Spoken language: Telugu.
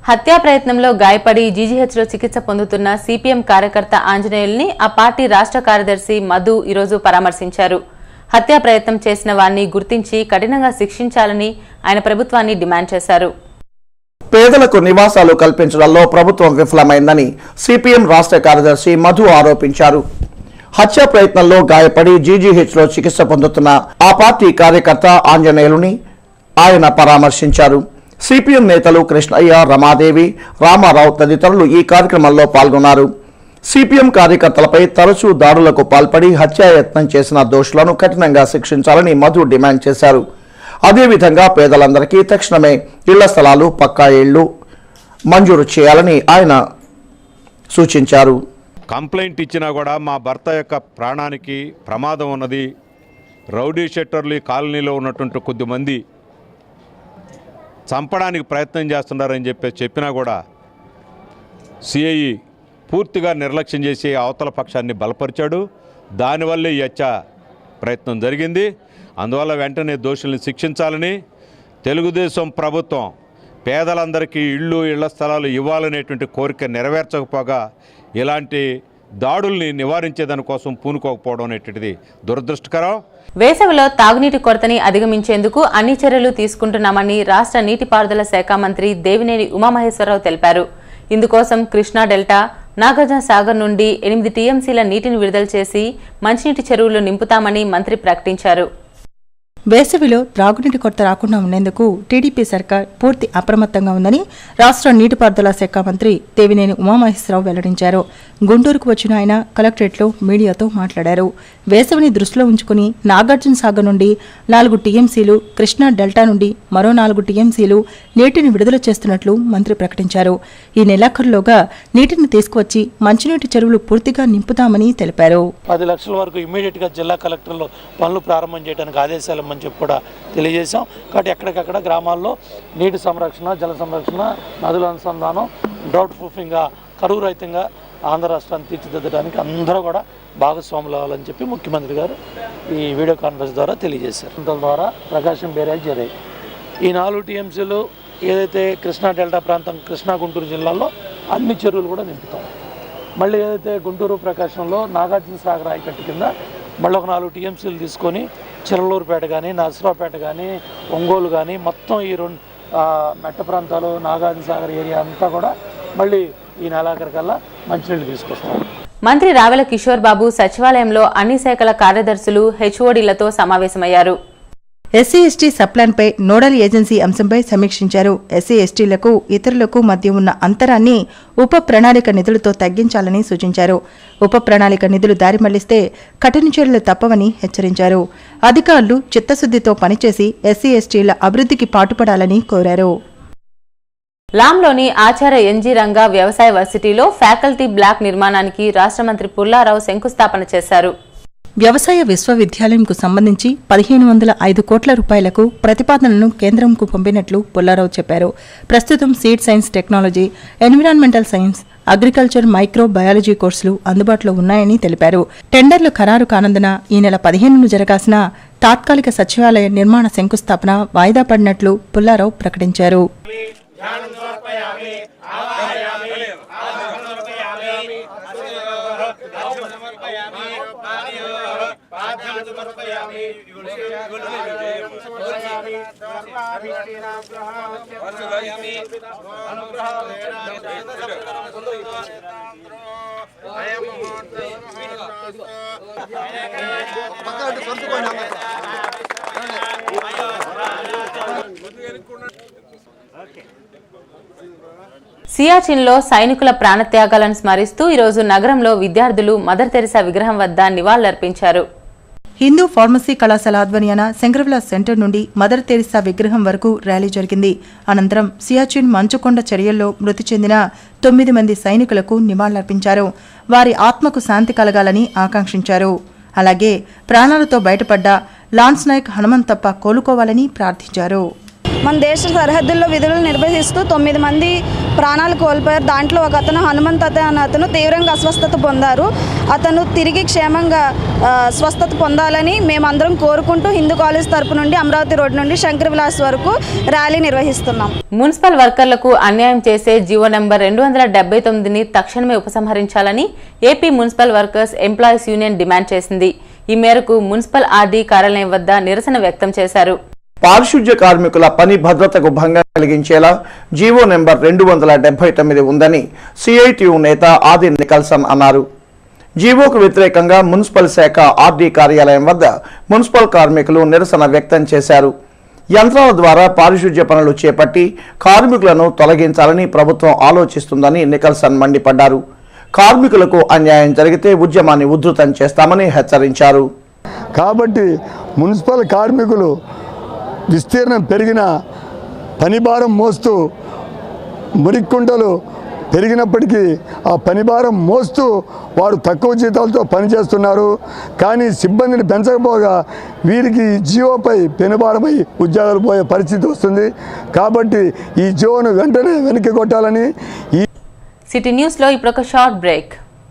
హత్యా ప్రయత్నంలో గాయపడి జీజీహెచ్లో చికిత్స పొందుతున్న సిపిఎం కార్యకర్త ఆంజనేయుల్ని ఆ పార్టీ రాష్ట్ర కార్యదర్శి మధు ఈరోజు పరామర్శించారు. హత్యా ప్రయత్నం చేసిన వారిని గుర్తించి కఠినంగా శిక్షించాలని ఆయన ప్రభుత్వాన్ని డిమాండ్ చేశారు. పేదలకు నివాసాలు కల్పించడంలో ప్రభుత్వం విఫలమైందని సిపిఎం రాష్ట్ర కార్యదర్శి మధు ఆరోపించారు. హత్యా ప్రయత్నంలో గాయపడి జీజీహెచ్లో చికిత్స పొందుతున్న ఆ పార్టీ కార్యకర్త ఆంజనేయులని ఆయన పరామర్శించారు. సిపిఎం నేతలు కృష్ణయ్య, రమాదేవి, రామారావు తదితరులు ఈ కార్యక్రమంలో పాల్గొన్నారు. సిపిఎం కార్యకర్తలపై తరచూ దాడులకు పాల్పడి హత్యాయత్నం చేసిన దోషులను కఠినంగా శిక్షించాలని మధు డిమాండ్ చేశారు. అదేవిధంగా పేదలందరికీ తక్షణమే ఇళ్ల స్థలాలు, పక్కా ఇళ్లు మంజూరు చేయాలని ఆయన సూచించారు. కంప్లైంట్ ఇచ్చినా కూడా మా భర్త యొక్క ప్రాణానికి ప్రమాదం ఉన్నది, రౌడీ షెట్టర్లు కాలనీలో ఉన్నటువంటి కొద్దిమంది చంపడానికి ప్రయత్నం చేస్తున్నారని చెప్పినా కూడా సిఐ పూర్తిగా నిర్లక్ష్యం చేసి అవతల పక్షాన్ని బలపరిచాడు. దానివల్లే ఈ హత్య ప్రయత్నం జరిగింది. అందువల్ల వెంటనే దోషుల్ని శిక్షించాలని తెలుగుదేశం ప్రభుత్వం పేదలందరికీ ఇళ్ల స్థలాలు ఇవ్వాలనేటువంటి కోరిక నెరవేర్చకపోగా ఇలాంటి దాడుల్ని నివారించేదాని కోసం పూనుకోకపోవడం అనేటువంటిది దురదృష్టకరం. వేసవిలో తాగునీటి కొరతని అధిగమించేందుకు అన్ని చర్యలు తీసుకుంటున్నామని రాష్ట్ర నీటిపారుదల శాఖ మంత్రి దేవినేని ఉమామహేశ్వరరావు తెలిపారు. ఇందుకోసం కృష్ణా డెల్టా, నాగార్జున సాగర్ నుండి 8 టీఎంసీల నీటిని విడుదల చేసి మంచినీటి చెరువులు నింపుతామని మంత్రి ప్రకటించారు. వేసవిలో త్రాగునీటి కొరత రాకుండా ఉండేందుకు టీడీపీ సర్కార్ పూర్తి అప్రమత్తంగా ఉందని రాష్ట్ర నీటిపారుదల శాఖ మంత్రి దేవినేని ఉమామహేశ్వరరావు వెల్లడించారు. గుంటూరుకు వచ్చిన ఆయన కలెక్టరేట్లో మీడియాతో మాట్లాడారు. వేసవిని దృష్టిలో ఉంచుకుని నాగార్జున సాగర్ నుండి 4 టీఎంసీలు, కృష్ణా డెల్టా నుండి మరో 4 టీఎంసీలు నీటిని విడుదల చేస్తున్నట్లు మంత్రి ప్రకటించారు. ఈ నెలాఖరులోగా నీటిని తీసుకువచ్చి మంచినీటి చెరువులు పూర్తిగా నింపుతామని తెలిపారు. 10 లక్షల వరకు ఇమ్మీడియట్ గా జిల్లా కలెక్టర్లు పనులు ప్రారంభం చేయడానికి ఆదేశాలు అని చెప్పి కూడా తెలియజేశాం. కాబట్టి ఎక్కడికక్కడ గ్రామాల్లో నీటి సంరక్షణ, జల సంరక్షణ, నదుల అనుసంధానం, డ్రౌట్ ప్రూఫింగ్గా, కరువు రహితంగా ఆంధ్ర రాష్ట్రాన్ని తీర్చిదిద్దడానికి అందరూ కూడా భాగస్వాములు అవ్వాలని చెప్పి ముఖ్యమంత్రి గారు ఈ వీడియో కాన్ఫరెన్స్ ద్వారా తెలియజేశారు. దాని ద్వారా ప్రకాశం బ్యారేజ్ జరిగాయి. ఈ 4 టీఎంసీలు ఏదైతే కృష్ణా డెల్టా ప్రాంతం, కృష్ణా గుంటూరు జిల్లాల్లో అన్ని చెరువులు కూడా నింపుతాం. మళ్ళీ ఏదైతే గుంటూరు ప్రకాశంలో నాగార్జున సాగర్ ఆయకట్టు కింద మళ్ళీ ఒక 4 టీఎంసీలు తీసుకొని చిరలూరుపేట కానీ, నర్సరావుపేట కానీ, ఒంగోలు కానీ మొత్తం ఈ 2 మెట్ట ప్రాంతాలు, నాగార్జున సాగర్ ఏరియా అంతా కూడా మళ్ళీ ఈ నెలాఖరికల్లా మంచినీళ్ళు తీసుకొస్తాం. మంత్రి రావెల కిషోర్ బాబు సచివాలయంలో అన్ని శాఖల కార్యదర్శులు, హెచ్ఓడీలతో సమావేశమయ్యారు. ఎస్సీ ఎస్టీ సప్లాన్పై నోడల్ ఏజెన్సీ అంశంపై సమీక్షించారు. ఎస్సీ ఎస్టీలకు ఇతరులకు మధ్య ఉన్న అంతరాన్ని ఉప ప్రణాళిక నిధులతో తగ్గించాలని సూచించారు. ఉప ప్రణాళిక నిధులు దారి మళ్లిస్తే కఠిన చర్యలు తప్పవని హెచ్చరించారు. అధికారులు చిత్తశుద్దితో పనిచేసి ఎస్సీ ఎస్టీల అభివృద్ధికి పాటుపడాలని కోరారు. లాంలోని ఆచార్య ఎన్జీ రంగా వ్యవసాయ వర్సిటీలో ఫ్యాకల్టీ బ్లాక్ నిర్మాణానికి రాష్ట్ర మంత్రి పుల్లారావు శంకుస్థాపన చేశారు. వ్యవసాయ విశ్వవిద్యాలయంకు సంబంధించి 1505 కోట్ల రూపాయలకు ప్రతిపాదనలను కేంద్రంకు పంపినట్లు పుల్లారావు చెప్పారు. ప్రస్తుతం seed science technology, environmental science, agriculture, micro biology కోర్సులు అందుబాటులో ఉన్నాయని తెలిపారు. టెండర్లు ఖరారు కానందున ఈ నెల 15ను జరగాల్సిన తాత్కాలిక సచివాలయ నిర్మాణ శంకుస్థాపన వాయిదా పడినట్లు పుల్లారావు ప్రకటించారు. సియాచిన్లో సైనికుల ప్రాణత్యాగాలను స్మరిస్తూ ఈరోజు నగరంలో విద్యార్థులు మదర్ తెరిసా విగ్రహం వద్ద నివాళులర్పించారు. హిందూ ఫార్మసీ కళాశాల ఆధ్వర్యాన శంకరవిలాస్ సెంటర్ నుండి మదర్ తెరిసా విగ్రహం వరకు ర్యాలీ జరిగింది. అనంతరం సియాచిన్ మంచుకొండ చర్యల్లో మృతి చెందిన 9 మంది సైనికులకు నివాళులర్పించారు. వారి ఆత్మకు శాంతి కలగాలని ఆకాంక్షించారు. అలాగే ప్రాణాలతో బయటపడ్డ లాన్స్ నాయక్ హనుమంతప్ప కోలుకోవాలని ప్రార్థించారు. మన దేశ సరిహద్దుల్లో విధులు నిర్వహిస్తూ 9 మంది ప్రాణాలు కోల్పోయారు. దాంట్లో ఒక అతను హనుమంత్ అనే అతను తీవ్రంగా అస్వస్థత పొందారు. అతను తిరిగి క్షేమంగా స్వస్థత పొందాలని మేమందరం కోరుకుంటూ హిందూ కాలేజ్ తరపు నుండి అమరావతి రోడ్ నుండి శంకర్ విలాస్ వరకు ర్యాలీ నిర్వహిస్తున్నాం. మున్సిపల్ వర్కర్లకు అన్యాయం చేసే జీవో నెంబర్ 279ని తక్షణమే ఉపసంహరించాలని AP municipal workers employees union demand చేసింది. ఈ మేరకు మున్సిపల్ ఆర్డీ కార్యాలయం వద్ద నిరసన వ్యక్తం చేశారు. పారిశుధ్య కార్మికుల పని భద్రతకు భంగం కలిగించేలా జీవో నెంబర్ 279 ఉందని సిఐటియు నేత ఆది నికల్సన్ అన్నారు. జీవోకు వ్యతిరేకంగా మున్సిపల్ శాఖ ఆర్డీ కార్యాలయం వద్ద మున్సిపల్ కార్మికులు నిరసన వ్యక్తం చేశారు. యంత్రాల ద్వారా పారిశుధ్య పనులు చేపట్టి కార్మికులను తొలగించాలని ప్రభుత్వం ఆలోచిస్తుందని నికల్సన్ మండిపడ్డారు. కార్మికులకు అన్యాయం జరిగితే ఉద్యమాన్ని ఉధృతం చేస్తామని హెచ్చరించారు. కాబట్టి మున్సిపల్ కార్మికులు విస్తీర్ణం పెరిగిన పనిభారం మోస్తూ మురిక్కుంటలు పెరిగినప్పటికీ ఆ పనిభారం మోస్తూ వారు తక్కువ జీతాలతో పనిచేస్తున్నారు. కానీ సిబ్బందిని పెంచకపోగా వీరికి జీవోపై పెనుభారమై ఉద్యోగాలు పోయే పరిస్థితి వస్తుంది. కాబట్టి ఈ జీవోను వెంటనే వెనక్కి కొట్టాలని సిటీ న్యూస్లో ఇప్పుడు ఒక షార్ట్ బ్రేక్.